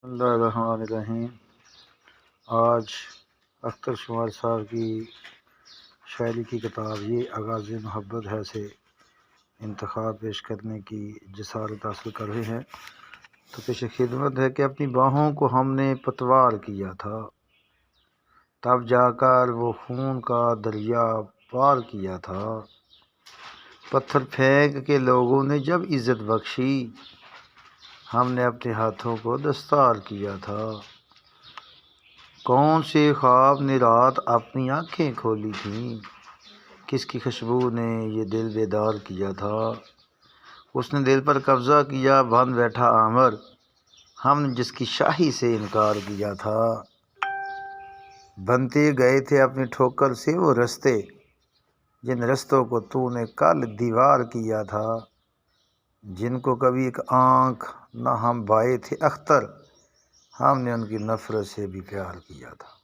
اللہ الرحمن الرحیم۔ آج اختر شمار صاحب کی شاعری کی کتاب یہ آغاز محبت ہے سے انتخاب پیش کرنے کی جسارت حاصل کر رہے ہیں، تو پیش خدمت ہے کہ اپنی باہوں کو ہم نے پتوار کیا تھا، تب جا کر وہ خون کا دریا پار کیا تھا۔ پتھر پھینک کے لوگوں نے جب عزت بخشی، ہم نے اپنے ہاتھوں کو دستار کیا تھا۔ کون سے خواب نے رات اپنی آنکھیں کھولی تھیں، کس کی خوشبو نے یہ دل بیدار کیا تھا۔ اس نے دل پر قبضہ کیا، بن بیٹھا آمر، ہم نے جس کی شاہی سے انکار کیا تھا۔ بنتے گئے تھے اپنی ٹھوکر سے وہ رستے، جن رستوں کو تو نے کل دیوار کیا تھا۔ جن کو کبھی ایک آنکھ نہ ہم بائے تھے اختر، ہم نے ان کی نفرت سے بھی پیار کیا تھا۔